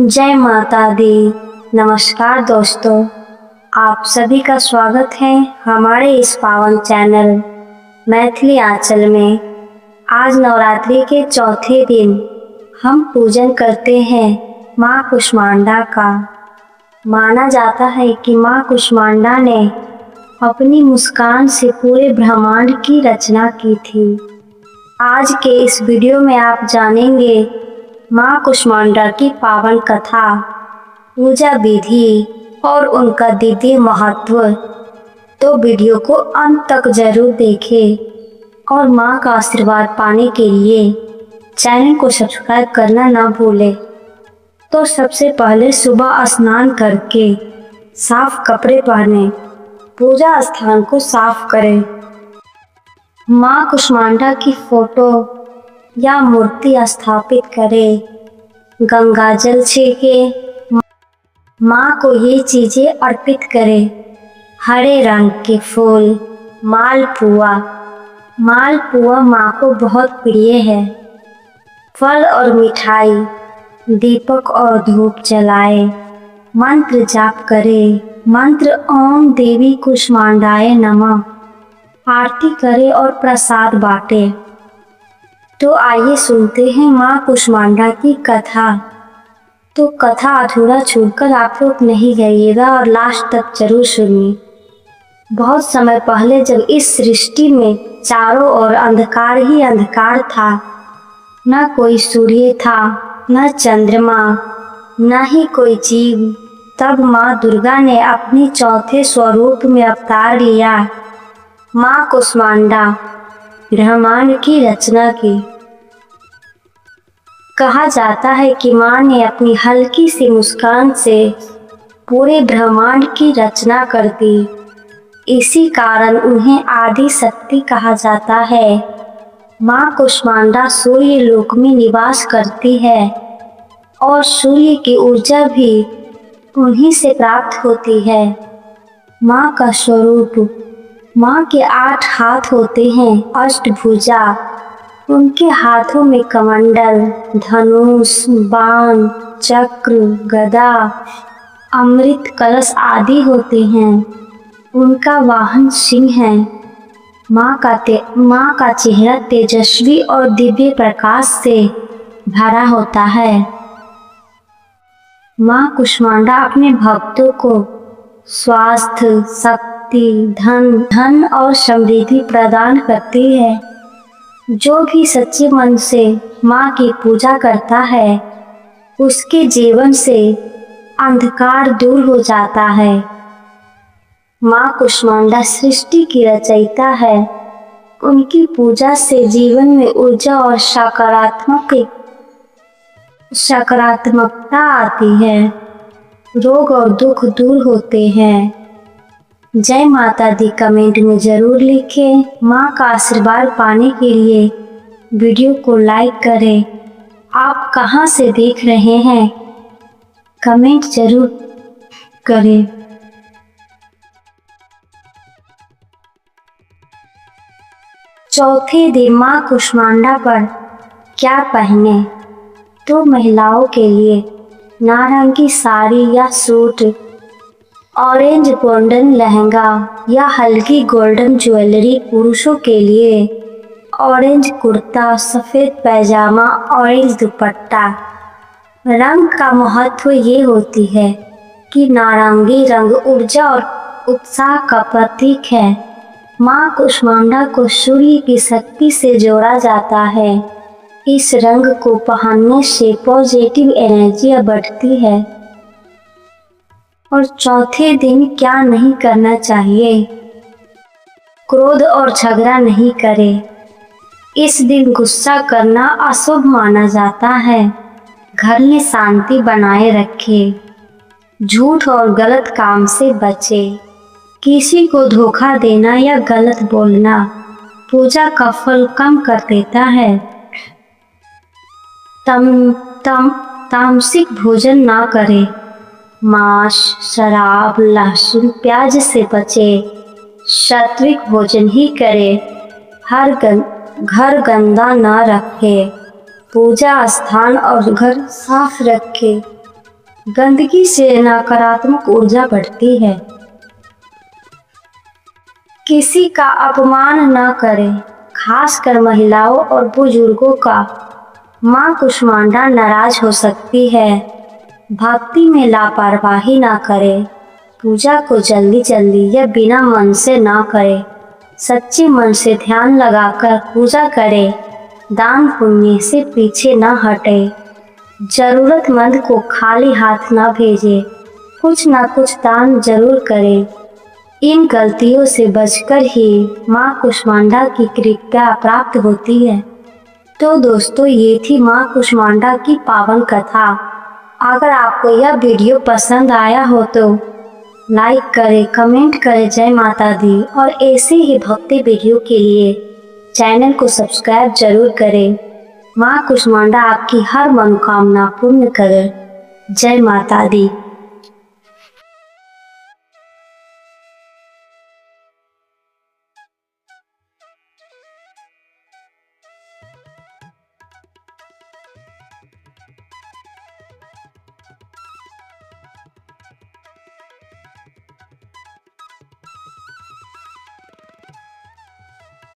जय माता दी। नमस्कार दोस्तों, आप सभी का स्वागत है हमारे इस पावन चैनल मैथिली आंचल में। आज नवरात्रि के चौथे दिन हम पूजन करते हैं माँ कुष्मांडा का। माना जाता है कि माँ कुष्मांडा ने अपनी मुस्कान से पूरे ब्रह्मांड की रचना की थी। आज के इस वीडियो में आप जानेंगे माँ कुष्मांडा की पावन कथा, पूजा विधि और उनका दिव्य महत्व। तो वीडियो को अंत तक जरूर देखें और माँ का आशीर्वाद पाने के लिए चैनल को सब्सक्राइब करना ना भूलें। तो सबसे पहले सुबह स्नान करके साफ कपड़े पहने, पूजा स्थान को साफ करें। माँ कुष्मांडा की फोटो या मूर्ति स्थापित करें। गंगा जल छीके माँ को ये चीजें अर्पित करें। हरे रंग के फूल, मालपुआ माँ को बहुत प्रिय है। फल और मिठाई, दीपक और धूप जलाए। मंत्र जाप करें। मंत्र ओम देवी कुष्मांडाय नमः। आरती करें और प्रसाद बांटे। तो आइए सुनते हैं माँ कुष्मांडा की कथा। तो कथा अधूरा छोड़कर आप लोग नहीं जाइएगा और लास्ट तक जरूर सुनिए। बहुत समय पहले जब इस सृष्टि में चारों ओर अंधकार ही अंधकार था, न कोई सूर्य था, न चंद्रमा, न ही कोई जीव, तब माँ दुर्गा ने अपनी चौथे स्वरूप में अवतार लिया। माँ कुष्मांडा ब्रह्मांड की रचना की। कहा जाता है कि माँ ने अपनी हल्की सी मुस्कान से पूरे ब्रह्मांड की रचना कर दी। इसी कारण उन्हें आदि शक्ति कहा जाता है। माँ कुष्मांडा सूर्य लोक में निवास करती है और सूर्य की ऊर्जा भी उन्हीं से प्राप्त होती है। माँ का स्वरूप, माँ के 8 हाथ होते हैं, अष्टभुजा। उनके हाथों में कमंडल, धनुष, बाण, चक्र, गदा, अमृत कलश आदि होते हैं। उनका वाहन सिंह है। माँ का चेहरा तेजस्वी और दिव्य प्रकाश से भरा होता है। माँ कुष्मांडा अपने भक्तों को स्वास्थ्य, शक्ति, धन और समृद्धि प्रदान करती है। जो भी सच्चे मन से माँ की पूजा करता है, उसके जीवन से अंधकार दूर हो जाता है। माँ कुष्मांडा सृष्टि की रचयिता है। उनकी पूजा से जीवन में ऊर्जा और सकारात्मकता आती है। रोग और दुख दूर होते हैं। जय माता दी कमेंट में जरूर लिखें। माँ का आशीर्वाद पाने के लिए वीडियो को लाइक करें। आप कहाँ से देख रहे हैं, कमेंट जरूर करें। चौथे दिन माँ कुष्मांडा पर क्या पहने? तो महिलाओं के लिए नारंगी साड़ी या सूट, ऑरेंज गोल्डन लहंगा या हल्की गोल्डन ज्वेलरी। पुरुषों के लिए ऑरेंज कुर्ता, सफ़ेद पैजामा, ऑरेंज दुपट्टा। रंग का महत्व ये होती है कि नारंगी रंग ऊर्जा और उत्साह का प्रतीक है। माँ कुष्मांडा को सूर्य की शक्ति से जोड़ा जाता है। इस रंग को पहनने से पॉजिटिव एनर्जी बढ़ती है। और चौथे दिन क्या नहीं करना चाहिए? क्रोध और झगड़ा नहीं करें। इस दिन गुस्सा करना अशुभ माना जाता है। घर में शांति बनाए रखें। झूठ और गलत काम से बचें। किसी को धोखा देना या गलत बोलना पूजा का फल कम कर देता है। तामसिक भोजन ना करें। मांस, शराब, लहसुन, प्याज से बचें। सात्विक भोजन ही करें। घर गंदा न रखें। पूजा स्थान और घर साफ रखें। गंदगी से नकारात्मक ऊर्जा बढ़ती है। किसी का अपमान न करें, खासकर महिलाओं और बुजुर्गों का। मां कुष्मांडा नाराज हो सकती है। भक्ति में लापरवाही ना करें। पूजा को जल्दी जल्दी या बिना मन से ना करें। सच्चे मन से ध्यान लगाकर पूजा करें। दान पुण्य से पीछे न हटे। जरूरतमंद को खाली हाथ न भेजें। कुछ ना कुछ दान जरूर करें। इन गलतियों से बचकर ही मां कुष्मांडा की कृपा प्राप्त होती है। तो दोस्तों, ये थी मां कुष्मांडा की पावन कथा। अगर आपको यह वीडियो पसंद आया हो तो लाइक करें, कमेंट करें। जय माता दी। और ऐसे ही भक्ति वीडियो के लिए चैनल को सब्सक्राइब जरूर करें। मां कुष्मांडा आपकी हर मनोकामना पूर्ण करे। जय माता दी।